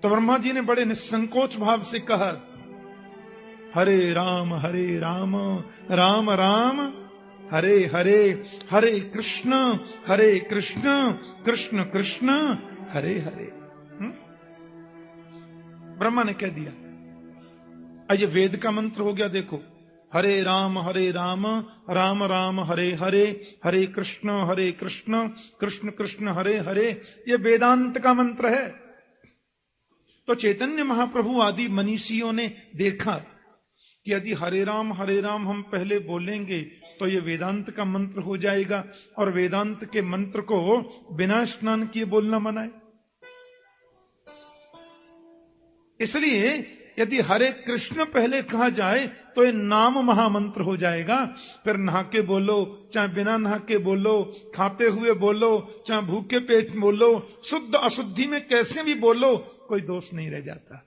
तो ब्रह्मा जी ने बड़े निसंकोच भाव से कहा, हरे राम राम राम हरे हरे, हरे कृष्ण कृष्ण कृष्ण हरे हरे। ब्रह्मा ने कह दिया। ये वेद का मंत्र हो गया। देखो, हरे राम राम राम हरे हरे, हरे कृष्ण कृष्ण कृष्ण हरे हरे, ये वेदांत का मंत्र है। तो चैतन्य महाप्रभु आदि मनीषियों ने देखा कि यदि हरे राम हम पहले बोलेंगे तो ये वेदांत का मंत्र हो जाएगा, और वेदांत के मंत्र को बिना स्नान किए बोलना मना है। इसलिए यदि हरे कृष्ण पहले कहा जाए तो ये नाम महामंत्र हो जाएगा। फिर नहा के बोलो, चाहे बिना नहा के बोलो, खाते हुए बोलो, चाहे भूखे पेट बोलो, शुद्ध अशुद्धि में कैसे भी बोलो, कोई दोष नहीं रह जाता।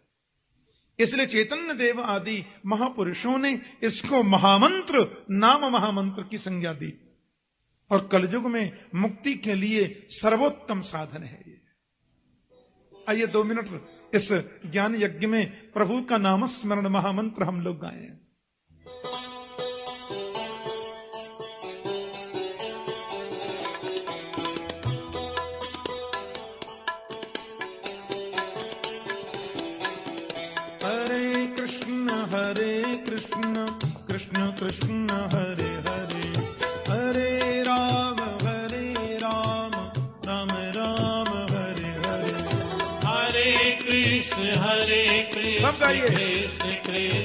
इसलिए चैतन्य देव आदि महापुरुषों ने इसको महामंत्र, नाम महामंत्र की संज्ञा दी, और कलयुग में मुक्ति के लिए सर्वोत्तम साधन है ये। आइए 2 मिनट इस ज्ञान यज्ञ में प्रभु का नाम स्मरण महामंत्र हम लोग गाएं। हरे कृष्ण कृष्ण कृष्ण हरे हरे, हरे राम राम राम हरे हरे, हरे कृष्ण कृष्ण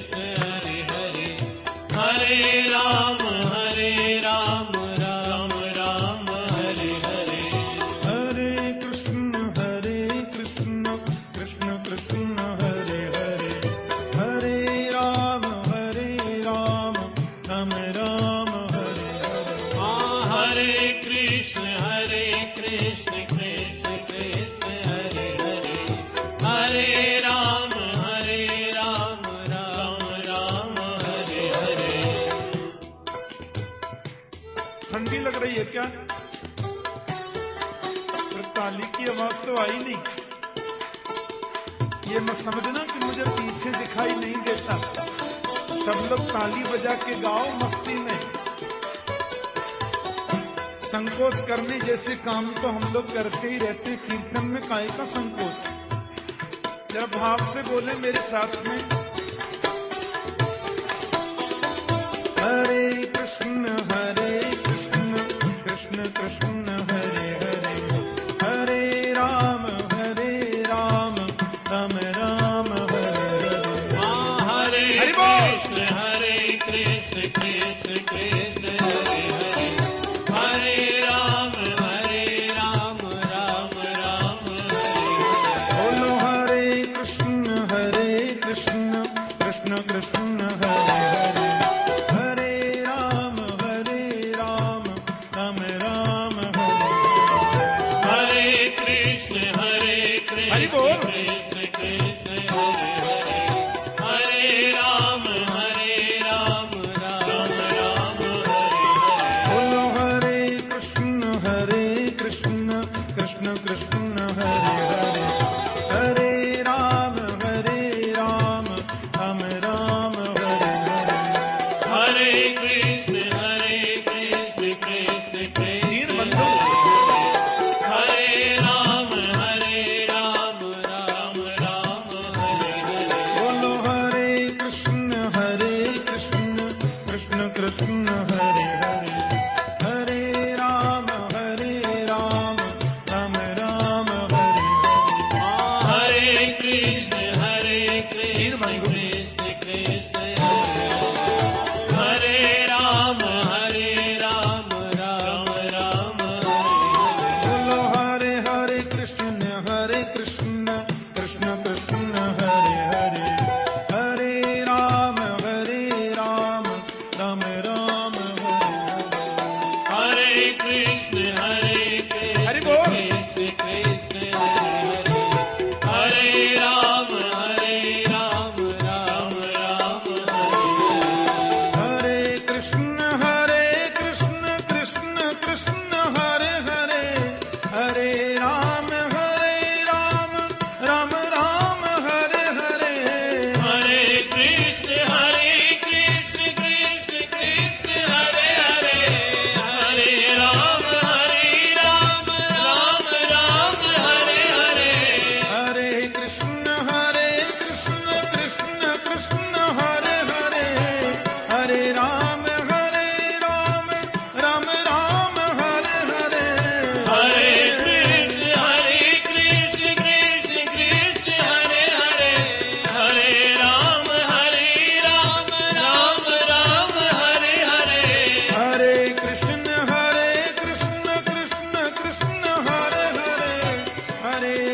कृष्ण हरे हरे, हरे राम राम राम हरे हरे, हरे कृष्ण कृष्ण कृष्ण हरे हरे, हरे राम राम राम हरे हरे। हरे कृष्ण कृष्ण कृष्ण कृष्ण हरे हरे, हरे राम राम हरे हरे। ठंडी लग रही है क्या? फिर ताली की आवाज तो आई नहीं। ये मत समझना कि मुझे पीछे दिखाई नहीं देता। सब लोग ताली बजा के गाओ मस्ती में। संकोच करने जैसे काम तो हम लोग करते ही रहते। कीर्तन में काहे का संकोच? जरा भाव से बोले मेरे साथ में, हरे कृष्ण कृष्ण कृष्ण हरे हरे, हरे राम राम राम हरे हरे। हरे कृष्ण कृष्ण कृष्ण कृष्ण हरे हरे, हरे राम राम राम हरे हरे। बोलो हरे कृष्ण कृष्ण कृष्ण हरे हरे, हरे राम राम राम हरे हरे। हरे कृष्ण हरि बोल। कृष्ण कृष्ण हरे हरे, हरे राम राम राम हरे हरे। बोलो हरे कृष्ण कृष्ण कृष्ण हरे हरे, हरे राम राम राम हरे हरे। हरे कृष्ण कृष्ण कृष्ण तीन कृष्ण बंधु। हरे राम राम राम हरे हरे। बोलो हरे कृष्ण कृष्ण कृष्ण हरे हरे, हरे राम राम राम हरे हरे। हरे कृष्ण तीन बंधु। कृष्ण कृष्ण हरे राम राम राम हरे हरे। बोलो हरे कृष्ण कृष्ण कृष्ण हरे हरे, हरे राम राम राम हरे हरे। हरे कृष्ण हरि बोल। कृष्ण कृष्ण हरे हरे, हरे राम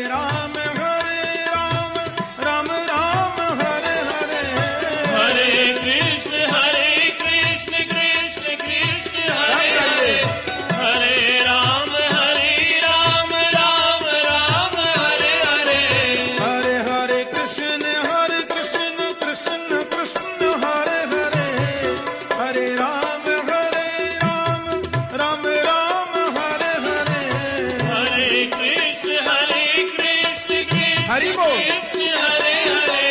राम राम राम हरे हरे। हरे कृष्ण कृष्ण कृष्ण हरे हरे। हरे राम राम राम हरे हरे। हरे हरे कृष्ण कृष्ण कृष्ण हरे हरे। हरे राम राम राम हरे हरे। हरे कृष्ण कृष्ण हरि बोल। कृष्ण हरे हरे।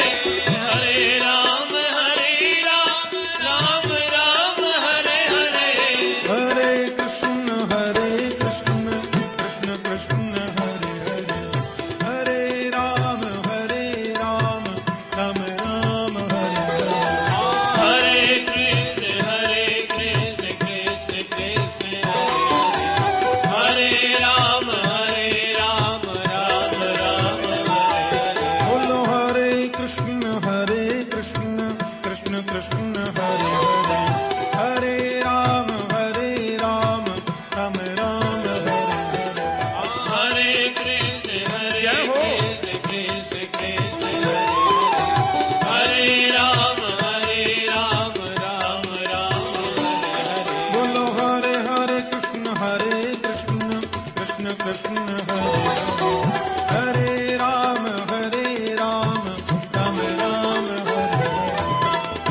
हरे राम राम राम हरे हरे। हरे कृष्ण कृष्ण कृष्ण हरे हरे। हरे राम राम राम हरे हरे। हरे कृष्ण कृष्ण कृष्ण हरे हरे। हरे राम राम राम हरे हरे। बोलो हरे कृष्ण कृष्ण कृष्ण हरे हरे। हरे राम राम राम हरे हरे। हरे कृष्ण जय हो। कृष्ण कृष्ण कृष्ण हरे राम राम राम हरे हरे। बोलो हरे कृष्ण कृष्ण कृष्ण हरे हरे। हरे राम राम राम हरे हरे।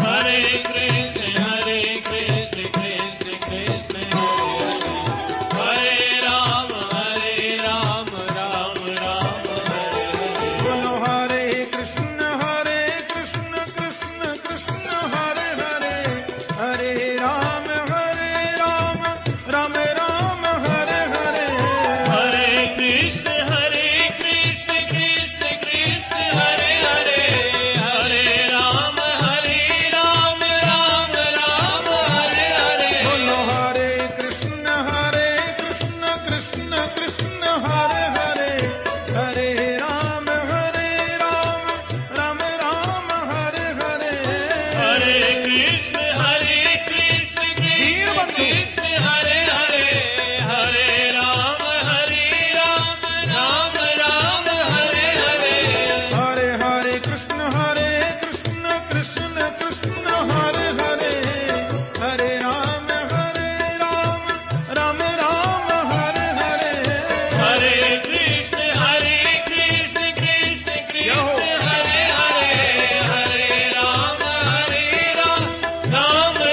हरे कृष्ण कृष्ण कृष्ण कृष्ण हरे राम राम राम हरे हरे। बोलो हरे कृष्ण कृष्ण कृष्ण हरे हरे। हरे राम राम राम हरे हरे। हरे कृष्ण कृष्ण कृष्ण कृष्ण हरे हरे। हरे राम राम राम हरे हरे। बोलो हरे कृष्ण कृष्ण कृष्ण हरे हरे। हरे राम राम हरे हरे। हरे कृष्ण कृष्ण कृष्ण कृष्ण हरे हरे। हरे राम राम राम हरे हरे। हरे हरे कृष्ण कृष्ण कृष्ण हरे हरे। हरे राम राम हरे हरे। हरे कृष्ण कृष्ण कृष्ण कृष्ण हरे हरे। हरे राम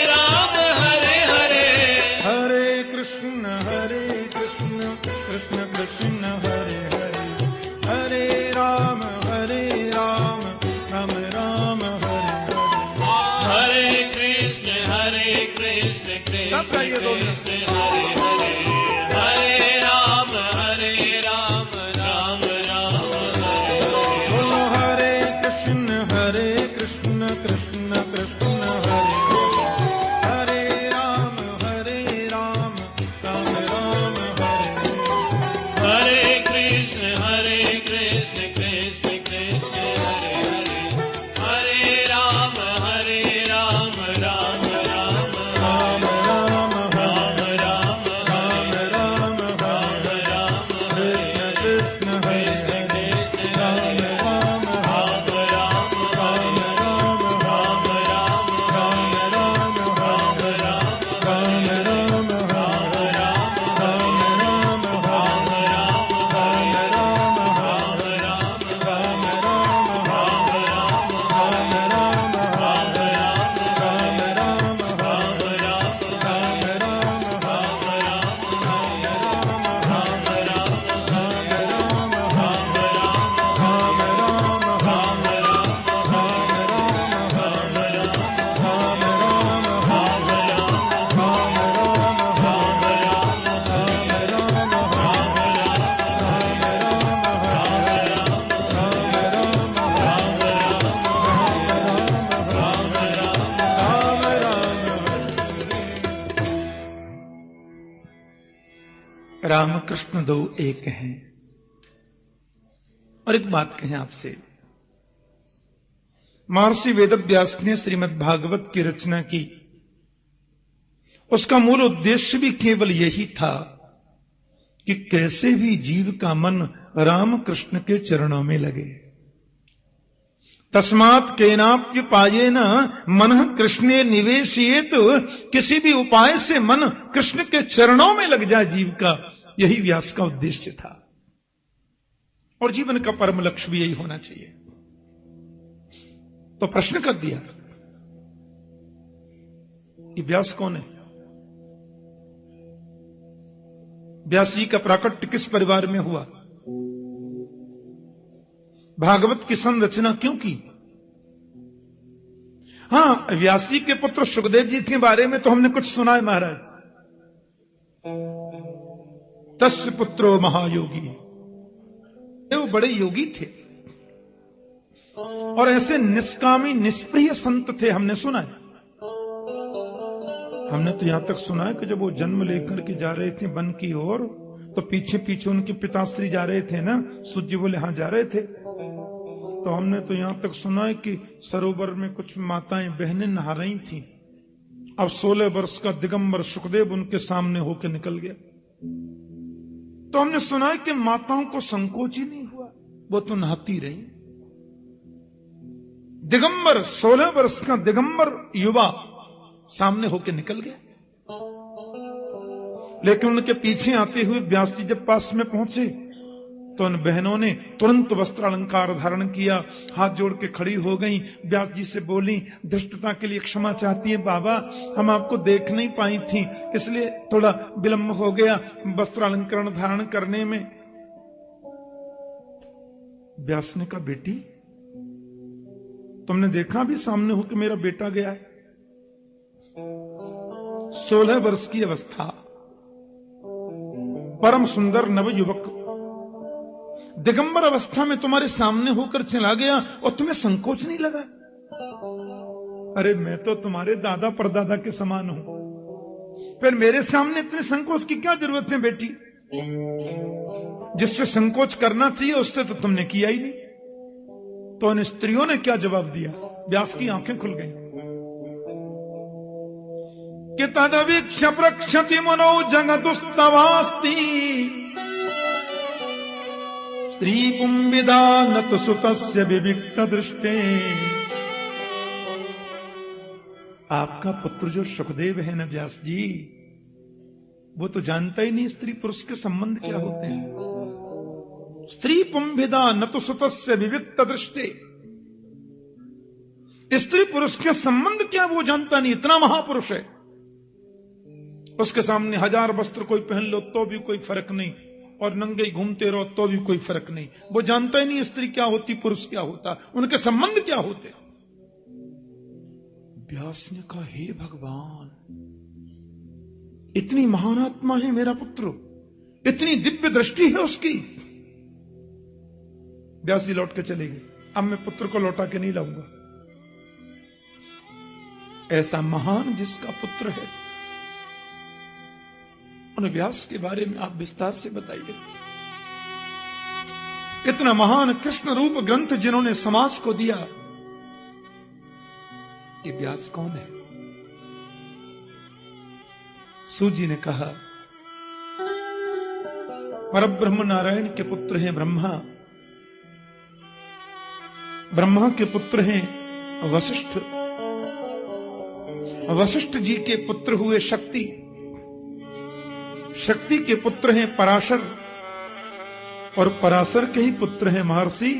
राम हरे हरे। हरे कृष्ण कृष्ण कृष्ण हरे हरे। हरे राम राम राम हरे हरे। हरे कृष्ण कृष्ण सब कृष्ण गाइए दोनों। कृष्ण हरे हरे। हरे राम राम राम हरे हरे। बोलो हरे कृष्ण कृष्ण कृष्ण हरे हरे। हरे राम राम राम हरे हरे। हरे कृष्ण कृष्ण कृष्ण कृष्ण हरे हरे। हरे राम राम राम राम राम राम हरे राम राम राम हरे राम हरे। कृष्ण हरे हरे। राम राम हरे राम राम राम हरे। राम राम हरे राम राम हरे। राम राम हरे राम राम हरे। राम राम हरे राम राम हरे। राम राम हरे राम राम राम कृष्ण दो एक हैं। और एक बात कहें आपसे, महर्षि वेदव्यास ने श्रीमद् भागवत की रचना की, उसका मूल उद्देश्य भी केवल यही था कि कैसे भी जीव का मन राम कृष्ण के चरणों में लगे। तस्मात् केनाप्य पाये न मन कृष्णे निवेशियेत, किसी भी उपाय से मन कृष्ण के चरणों में लग जाए जीव का, यही व्यास का उद्देश्य था। और जीवन का परम लक्ष्य भी यही होना चाहिए। तो प्रश्न कर दिया, ये व्यास कौन है? व्यास जी का प्राकट्य किस परिवार में हुआ? भागवत की संरचना क्यों की? हां, व्यास जी के पुत्र सुखदेव जी के बारे में तो हमने कुछ सुना है महाराज। तस्य पुत्रो महायोगी, वो बड़े योगी थे और ऐसे निष्कामी निष्प्रिय संत थे, हमने सुना है। हमने तो यहां तक सुना है कि जब वो जन्म लेकर के जा रहे थे वन की ओर, तो पीछे पीछे उनके पिताश्री जा रहे थे ना, सूर्य बोले हाँ जा रहे थे। तो हमने तो यहां तक सुना है कि सरोवर में कुछ माताएं बहनें नहा रही थीं। अब 16 वर्ष का दिगंबर सुखदेव उनके सामने होकर निकल गया। तो हमने सुना है कि माताओं को संकोच ही नहीं हुआ, वो तो नहाती रही। दिगंबर 16 वर्ष का दिगंबर युवा सामने होकर निकल गया। लेकिन उनके पीछे आते हुए व्यास जी जब पास में पहुंचे तो उन बहनों ने तुरंत वस्त्र अलंकार धारण किया, हाथ जोड़ के खड़ी हो गई, व्यास जी से बोली, धृष्टता के लिए क्षमा चाहती है बाबा, हम आपको देख नहीं पाई थी, इसलिए थोड़ा विलंब हो गया वस्त्र अलंकरण धारण करने में। व्यास ने कहा, बेटी तुमने देखा भी सामने हो कि मेरा बेटा गया है? 16 वर्ष की अवस्था, परम सुंदर नव युवक दिगंबर अवस्था में तुम्हारे सामने होकर चला गया और तुम्हें संकोच नहीं लगा? अरे मैं तो तुम्हारे दादा परदादा के समान हूं, फिर मेरे सामने इतने संकोच की क्या जरूरत है बेटी? जिससे संकोच करना चाहिए उससे तो तुमने किया ही नहीं। तो उन स्त्रियों ने क्या जवाब दिया? व्यास की आंखें खुल गई कि तदवीक्ष प्रक्षति मनो जगदुस्तवास्ति स्त्री पुंविदा न तो सुतस्य विविक्त दृष्टे। आपका पुत्र जो सुखदेव है न व्यास जी, वो तो जानता ही नहीं स्त्री पुरुष के संबंध क्या होते हैं। स्त्री पुंविदा न तो सुतस्य विविक्त दृष्टे, स्त्री पुरुष के संबंध क्या वो जानता नहीं। इतना महापुरुष है, उसके सामने 1000 वस्त्र कोई पहन लो तो भी कोई फर्क नहीं, और नंगे घूमते रहो तो भी कोई फर्क नहीं। वो जानता ही नहीं स्त्री क्या होती, पुरुष क्या होता, उनके संबंध क्या होते। व्यास ने कहा, हे भगवान, इतनी महान आत्मा है मेरा पुत्र, इतनी दिव्य दृष्टि है उसकी। व्यास जी लौट के चले गए। अब मैं पुत्र को लौटा के नहीं लाऊंगा। ऐसा महान जिसका पुत्र है, उन व्यास के बारे में आप विस्तार से बताइए। इतना महान कृष्ण रूप ग्रंथ जिन्होंने समाज को दिया, ये व्यास कौन है? सूत जी ने कहा, परब्रह्म नारायण के पुत्र हैं ब्रह्मा, ब्रह्मा के पुत्र हैं वशिष्ठ, वशिष्ठ जी के पुत्र हुए शक्ति, शक्ति के पुत्र हैं पराशर, और पराशर के ही पुत्र हैं महर्षि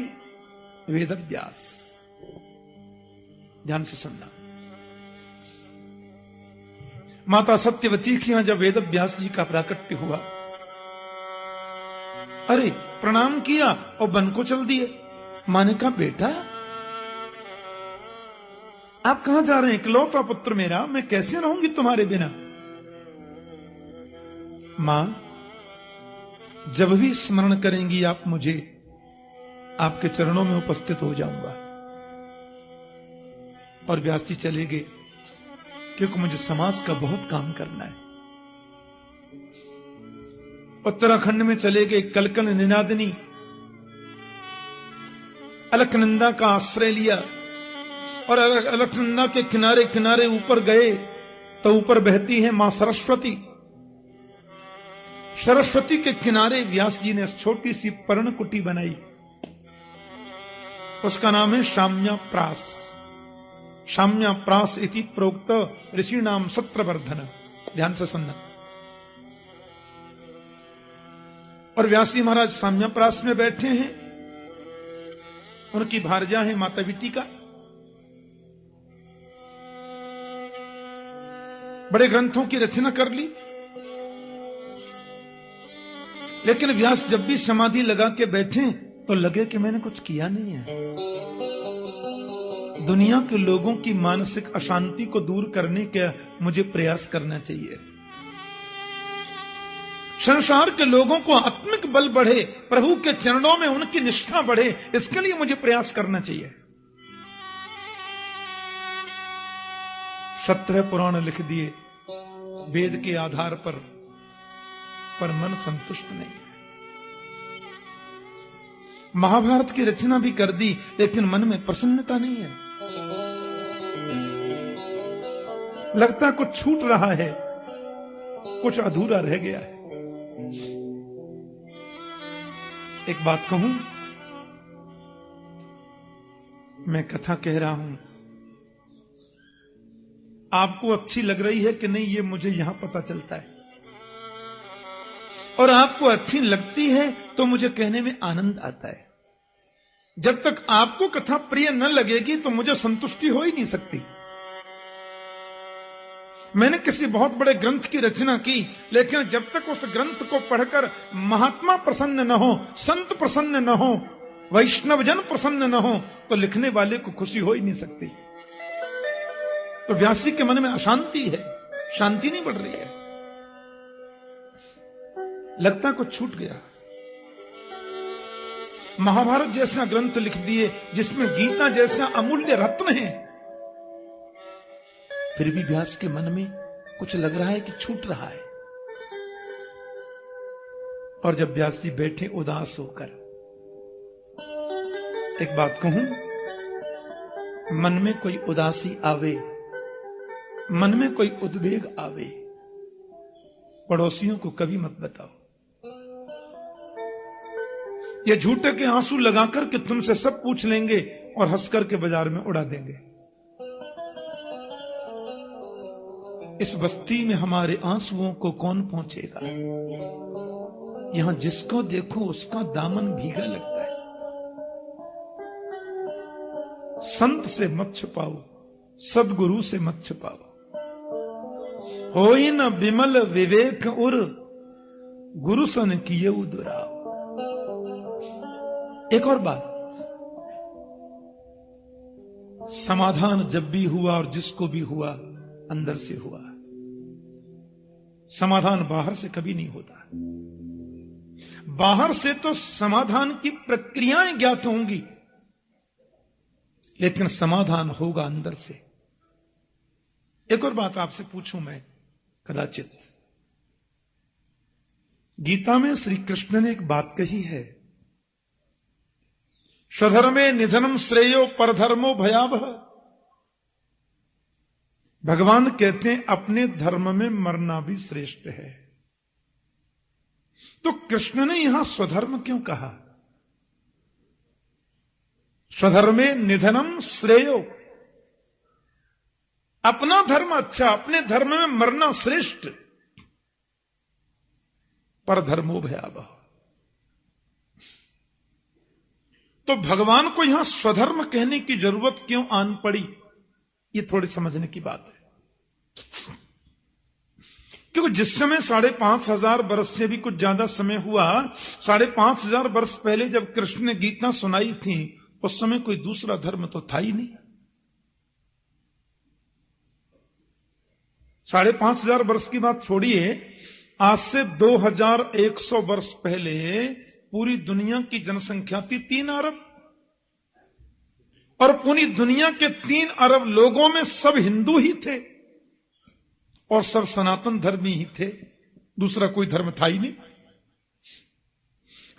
वेदव्यास। ध्यान से सुनना। माता सत्यवती के यहां जब वेदव्यास जी का प्राकट्य हुआ, अरे प्रणाम किया और वन को चल दिए। मां ने कहा, बेटा आप कहां जा रहे हैं? इकलौता पुत्र मेरा, मैं कैसे रहूंगी तुम्हारे बिना? मां, जब भी स्मरण करेंगी आप मुझे, आपके चरणों में उपस्थित हो जाऊंगा। और व्यास जी चले गए, क्योंकि मुझे समाज का बहुत काम करना है। उत्तराखंड में चले गए, कलकल निनादिनी अलकनंदा का आश्रय लिया, और अलकनंदा के किनारे किनारे ऊपर गए तो ऊपर बहती है मां सरस्वती। सरस्वती के किनारे व्यास जी ने छोटी सी पर्णकुटी बनाई, उसका नाम है शाम्या प्रास। शाम्या प्रास इति प्रोक्त ऋषि नाम सत्रवर्धन। ध्यान से सुनना। और व्यास जी महाराज शाम्या प्रास में बैठे हैं, उनकी भारजा है माता विटिका। बड़े ग्रंथों की रचना कर ली, लेकिन व्यास जब भी समाधि लगा के बैठे तो लगे कि मैंने कुछ किया नहीं है। दुनिया के लोगों की मानसिक अशांति को दूर करने का मुझे प्रयास करना चाहिए। संसार के लोगों को आत्मिक बल बढ़े, प्रभु के चरणों में उनकी निष्ठा बढ़े, इसके लिए मुझे प्रयास करना चाहिए। 17 पुराण लिख दिए वेद के आधार पर मन संतुष्ट नहीं है। महाभारत की रचना भी कर दी, लेकिन मन में प्रसन्नता नहीं है। लगता कुछ छूट रहा है, कुछ अधूरा रह गया है। एक बात कहूं, मैं कथा कह रहा हूं, आपको अच्छी लग रही है कि नहीं ये मुझे यहां पता चलता है, और आपको अच्छी लगती है तो मुझे कहने में आनंद आता है। जब तक आपको कथा प्रिय न लगेगी तो मुझे संतुष्टि हो ही नहीं सकती। मैंने किसी बहुत बड़े ग्रंथ की रचना की, लेकिन जब तक उस ग्रंथ को पढ़कर महात्मा प्रसन्न न हो, संत प्रसन्न न हो, वैष्णवजन प्रसन्न न हो, तो लिखने वाले को खुशी हो ही नहीं सकती। तो व्यास जी के मन में अशांति है, शांति नहीं बढ़ रही है, लगता कुछ छूट गया। महाभारत जैसा ग्रंथ लिख दिए जिसमें गीता जैसा अमूल्य रत्न है, फिर भी व्यास के मन में कुछ लग रहा है कि छूट रहा है। और जब व्यास जी बैठे उदास होकर, एक बात कहूं, मन में कोई उदासी आवे, मन में कोई उद्वेग आवे, पड़ोसियों को कभी मत बताओ। ये झूठे के आंसू लगाकर कि तुमसे सब पूछ लेंगे और हंसकर के बाजार में उड़ा देंगे। इस बस्ती में हमारे आंसुओं को कौन पहुंचेगा? यहां जिसको देखो उसका दामन भीगा लगता है। संत से मत छुपाओ, सदगुरु से मत छुपाओ। होई न विमल विवेक उर, गुरु सन किए दुराव। एक और बात, समाधान जब भी हुआ और जिसको भी हुआ अंदर से हुआ। समाधान बाहर से कभी नहीं होता। बाहर से तो समाधान की प्रक्रियाएं ज्ञात होंगी, लेकिन समाधान होगा अंदर से। एक और बात आपसे पूछूं मैं, कदाचित गीता में श्री कृष्ण ने एक बात कही है, स्वधर्मे निधनम श्रेयो परधर्मो भयावह। भगवान कहते हैं अपने धर्म में मरना भी श्रेष्ठ है। तो कृष्ण ने यहां स्वधर्म क्यों कहा? स्वधर्मे निधनम श्रेयो, अपना धर्म अच्छा, अपने धर्म में मरना श्रेष्ठ। परधर्मो भयावह। तो भगवान को यहां स्वधर्म कहने की जरूरत क्यों आन पड़ी, ये थोड़ी समझने की बात है। क्योंकि जिस समय 5,500 वर्ष से भी कुछ ज्यादा समय हुआ, 5,500 वर्ष पहले जब कृष्ण ने गीता सुनाई थी, उस समय कोई दूसरा धर्म तो था ही नहीं। 5,500 वर्ष की बात छोड़िए, आज से 2,100 वर्ष पहले पूरी दुनिया की जनसंख्या थी 3 अरब, और पूरी दुनिया के 3 अरब लोगों में सब हिंदू ही थे और सब सनातन धर्मी ही थे, दूसरा कोई धर्म था ही नहीं।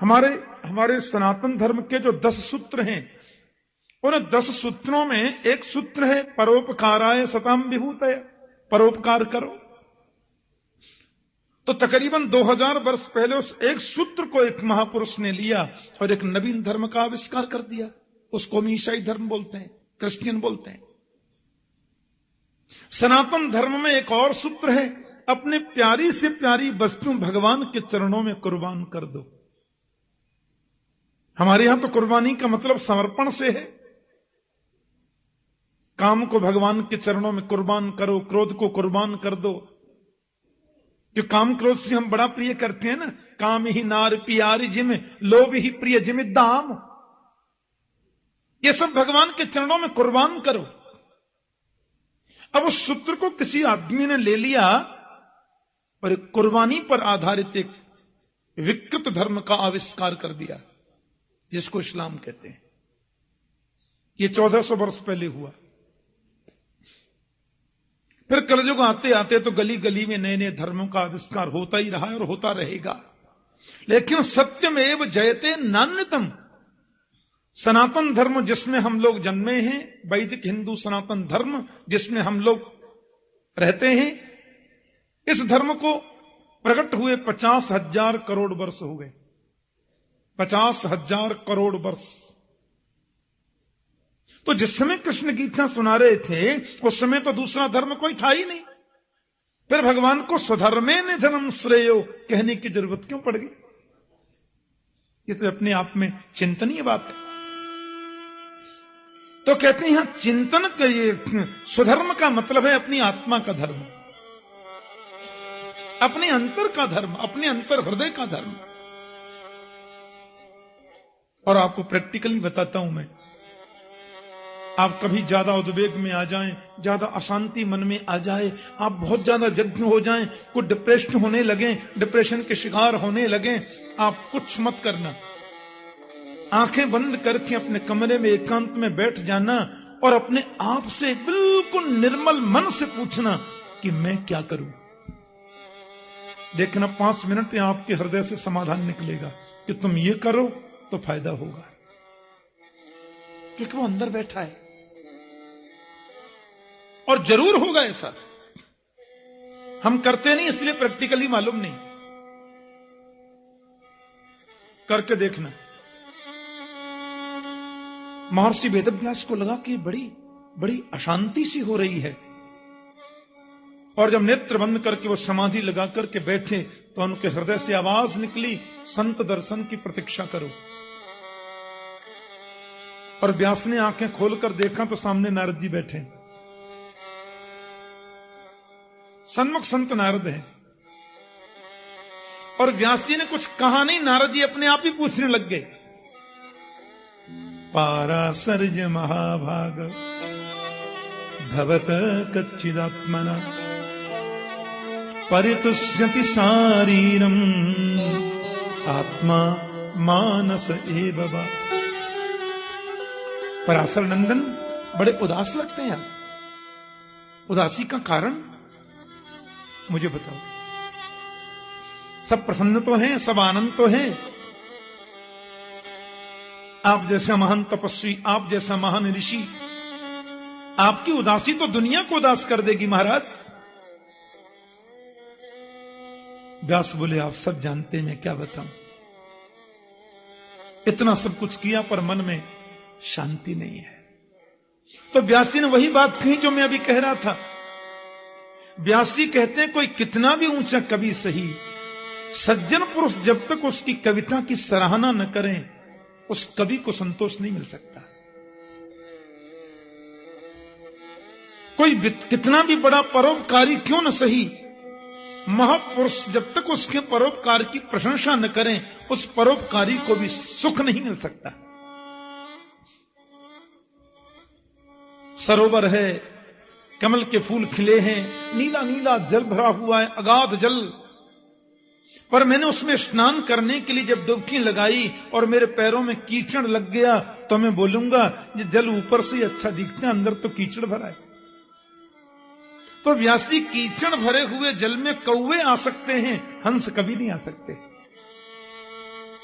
हमारे सनातन धर्म के जो 10 सूत्र हैं, उन 10 सूत्रों में एक सूत्र है परोपकाराय सताम विभूतय, परोपकार करो। तो तकरीबन 2000 वर्ष पहले उस एक सूत्र को एक महापुरुष ने लिया और एक नवीन धर्म का आविष्कार कर दिया। उसको हम ईसाई धर्म बोलते हैं, क्रिश्चियन बोलते हैं। सनातन धर्म में एक और सूत्र है, अपने प्यारी से प्यारी वस्तु भगवान के चरणों में कुर्बान कर दो। हमारे यहां तो कुर्बानी का मतलब समर्पण से है। काम को भगवान के चरणों में कुर्बान करो, क्रोध को कुर्बान कर दो। जो काम क्रोध से हम बड़ा प्रिय करते हैं ना, काम ही नार पियारी जिम, लोभ ही प्रिय जिम दाम, ये सब भगवान के चरणों में कुर्बान करो। अब उस सूत्र को किसी आदमी ने ले लिया और एक कुर्बानी पर आधारित एक विकृत धर्म का आविष्कार कर दिया, जिसको इस्लाम कहते हैं। ये 1400 वर्ष पहले हुआ। फिर कलयुग आते आते तो गली गली में नए नए धर्मों का आविष्कार होता ही रहा है और होता रहेगा। लेकिन सत्यमेव जयते नान्यतम, सनातन धर्म जिसमें हम लोग जन्मे हैं, वैदिक हिंदू सनातन धर्म जिसमें हम लोग रहते हैं, इस धर्म को प्रकट हुए 50,000 करोड़ वर्ष हो गए। 50,000 करोड़ वर्ष। तो जिस समय कृष्ण गीता सुना रहे थे उस समय तो दूसरा धर्म कोई था ही नहीं। फिर भगवान को स्वधर्मे निधनम श्रेयो कहने की जरूरत क्यों पड़ गई? ये तो अपने आप में चिंतनीय बात है। तो कहते हैं यहां चिंतन का ये स्वधर्म का मतलब है अपनी आत्मा का धर्म, अपने अंतर का धर्म, अपने अंतर हृदय का धर्म। और आपको प्रैक्टिकली बताता हूं मैं, आप कभी ज्यादा उद्वेग में आ जाएं, ज्यादा अशांति मन में आ जाए, आप बहुत ज्यादा जज्ञ हो जाएं, कुछ डिप्रेस्ड होने लगे, डिप्रेशन के शिकार होने लगे, आप कुछ मत करना। आंखें बंद करके अपने कमरे में एकांत में बैठ जाना और अपने आप से बिल्कुल निर्मल मन से पूछना कि मैं क्या करूं। देखना 5 मिनट में आपके हृदय से समाधान निकलेगा कि तुम ये करो तो फायदा होगा, क्योंकि वो अंदर बैठा है। और जरूर होगा ऐसा, हम करते नहीं इसलिए प्रैक्टिकली मालूम नहीं। करके देखना। महर्षि वेदव्यास को लगा कि बड़ी अशांति सी हो रही है, और जब नेत्र बंद करके वो समाधि लगा करके बैठे तो उनके हृदय से आवाज निकली, संत दर्शन की प्रतीक्षा करो। और व्यास ने आंखें खोलकर देखा तो सामने नारद जी बैठे, सन्मुख संत नारद हैं। और व्यास जी ने कुछ कहा नहीं, नारद जी अपने आप ही पूछने लग गए, पारासर्ज महाभाग भवत कच्चिदात्मना परितुष्यति शारीरम आत्मा मानस एव वा। पराशर नंदन बड़े उदास लगते हैं आप, उदासी का कारण मुझे बताओ। सब प्रसन्न तो हैं, सब आनंद तो है। आप जैसा महान तपस्वी, आप जैसा महान ऋषि, आपकी उदासी तो दुनिया को उदास कर देगी महाराज। व्यास बोले आप सब जानते हैं, मैं क्या बताऊं। इतना सब कुछ किया पर मन में शांति नहीं है। तो व्यास जी ने वही बात कही जो मैं अभी कह रहा था। व्यास जी कहते हैं कोई कितना भी ऊंचा कवि सही, सज्जन पुरुष जब तक उसकी कविता की सराहना न करें उस कवि को संतोष नहीं मिल सकता। कोई कितना भी बड़ा परोपकारी क्यों न सही, महापुरुष जब तक उसके परोपकार की प्रशंसा न करें उस परोपकारी को भी सुख नहीं मिल सकता। सरोवर है, कमल के फूल खिले हैं, नीला नीला जल भरा हुआ है, अगाध जल, पर मैंने उसमें स्नान करने के लिए जब डुबकी लगाई और मेरे पैरों में कीचड़ लग गया तो मैं बोलूंगा ये जल ऊपर से अच्छा दिखता है, अंदर तो कीचड़ भरा है। तो व्यास जी कीचड़ भरे हुए जल में कौवे आ सकते हैं, हंस कभी नहीं आ सकते।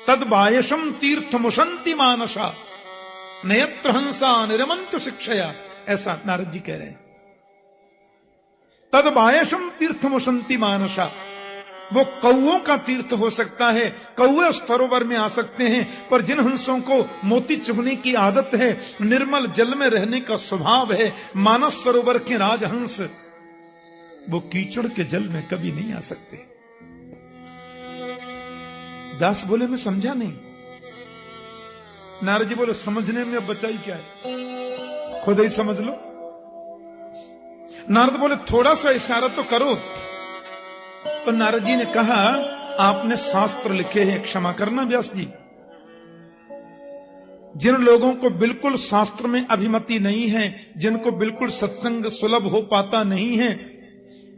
तद बायशम तीर्थ मुशंति मानसा नयत्र हंसा निरमंत शिक्षया, ऐसा नारद जी कह रहे हैं। तद बायशम तीर्थ मुशंति मानसा, वो कौओं का तीर्थ हो सकता है, कौए उस सरोवर में आ सकते हैं, पर जिन हंसों को मोती चुगने की आदत है, निर्मल जल में रहने का स्वभाव है, मानस सरोवर के राजहंस, वो कीचड़ के जल में कभी नहीं आ सकते। दास बोले मैं समझा नहीं। नारद जी बोले समझने में अब बचाई क्या है, खुद ही समझ लो। नारद बोले थोड़ा सा इशारा तो करो। तो नारद जी ने कहा आपने शास्त्र लिखे हैं, क्षमा करना व्यास जी, जिन लोगों को बिल्कुल शास्त्र में अभिमति नहीं है, जिनको बिल्कुल सत्संग सुलभ हो पाता नहीं है,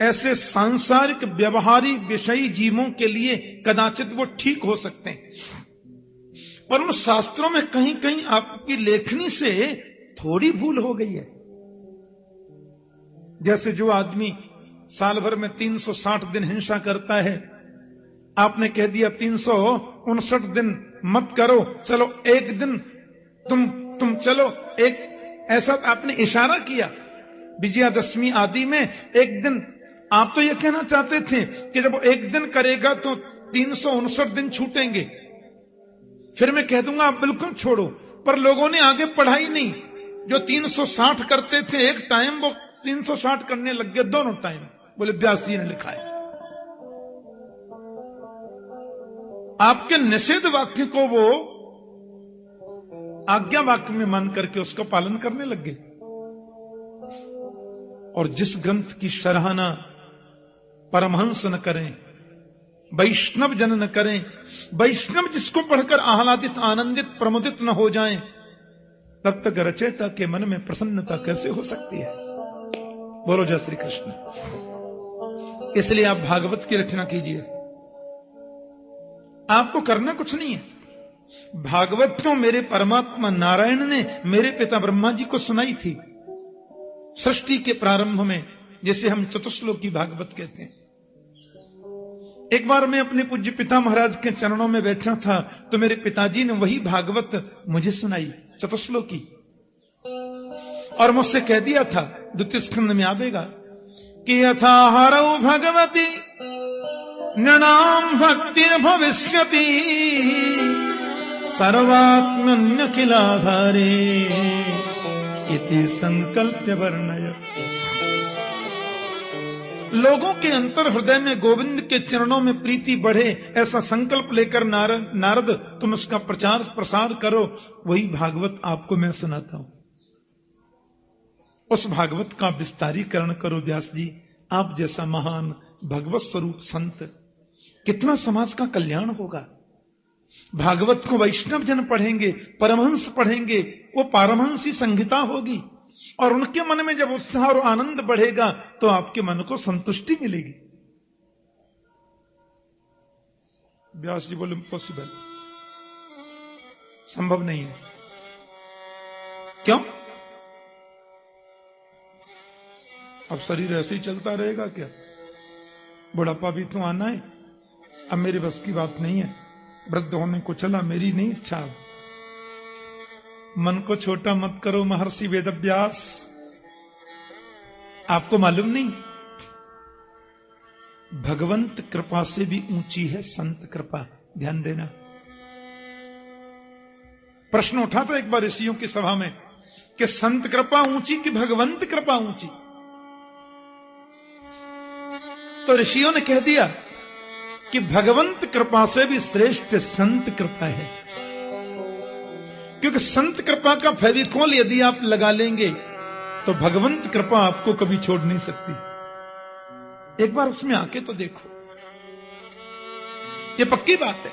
ऐसे सांसारिक व्यवहारी विषयी जीवों के लिए कदाचित वो ठीक हो सकते हैं, पर उन शास्त्रों में कहीं कहीं आपकी लेखनी से थोड़ी भूल हो गई है। जैसे जो आदमी साल भर में 360 दिन हिंसा करता है, आपने कह दिया 359 दिन मत करो, चलो एक दिन तुम चलो, एक ऐसा आपने इशारा किया। विजयादशमी आदि में एक दिन, आप तो यह कहना चाहते थे कि जब वो एक दिन करेगा तो 359 दिन छूटेंगे, फिर मैं कह दूंगा आप बिल्कुल छोड़ो, पर लोगों ने आगे पढ़ाई नहीं। जो 360 करते थे एक टाइम, वो 360 करने लग गए दोनों टाइम। बोले व्यास जी ने लिखा है। आपके निषेध वाक्य को वो आज्ञा वाक्य में मान करके उसका पालन करने लग गए। और जिस ग्रंथ की सराहना परमहंस न करें, वैष्णव जन न करें, वैष्णव जिसको पढ़कर आह्लादित आनंदित प्रमुदित न हो जाएं, तब तक रचयिता के मन में प्रसन्नता कैसे हो सकती है। बोलो जय श्री कृष्ण। इसलिए आप भागवत की रचना कीजिए, आपको करना कुछ नहीं है। भागवत तो मेरे परमात्मा नारायण ने मेरे पिता ब्रह्मा जी को सुनाई थी सृष्टि के प्रारंभ में, जिसे हम चतुश्लोकी भागवत कहते हैं। एक बार मैं अपने पूज्य पिता महाराज के चरणों में बैठा था, तो मेरे पिताजी ने वही भागवत मुझे सुनाई, चतुश्लोकी, और मुझसे कह दिया था, द्वितीय स्कंद में आवेगा कि यथा हरौ भगवती नृणाम भक्तिर भविष्यति सर्वात्मन्यखिलाधारे इति संकल्प्य वर्णय। लोगों के अंतर हृदय में गोविंद के चरणों में प्रीति बढ़े, ऐसा संकल्प लेकर नारद तुम उसका प्रचार प्रसार करो। वही भागवत आपको मैं सुनाता हूं। उस भागवत का विस्तारीकरण करो व्यास जी। आप जैसा महान भगवत स्वरूप संत, कितना समाज का कल्याण होगा। भागवत को वैष्णव जन पढ़ेंगे, परमहंस पढ़ेंगे, वो पारमहंसी संहिता होगी, और उनके मन में जब उत्साह और आनंद बढ़ेगा तो आपके मन को संतुष्टि मिलेगी। व्यास जी बोले इम्पॉसिबल, संभव नहीं है। क्यों? अब शरीर ऐसे ही चलता रहेगा क्या? बुढ़ापा भी तो आना है। अब मेरी बस की बात नहीं है, वृद्ध होने को चला, मेरी नहीं इच्छा। मन को छोटा मत करो महर्षि वेदव्यास। आपको मालूम नहीं, भगवंत कृपा से भी ऊंची है संत कृपा। ध्यान देना। प्रश्न उठा था एक बार ऋषियों की सभा में कि संत कृपा ऊंची कि भगवंत कृपा ऊंची? तो ऋषियों ने कह दिया कि भगवंत कृपा से भी श्रेष्ठ संत कृपा है, क्योंकि संत कृपा का फेविकोल यदि आप लगा लेंगे तो भगवंत कृपा आपको कभी छोड़ नहीं सकती। एक बार उसमें आके तो देखो, ये पक्की बात है।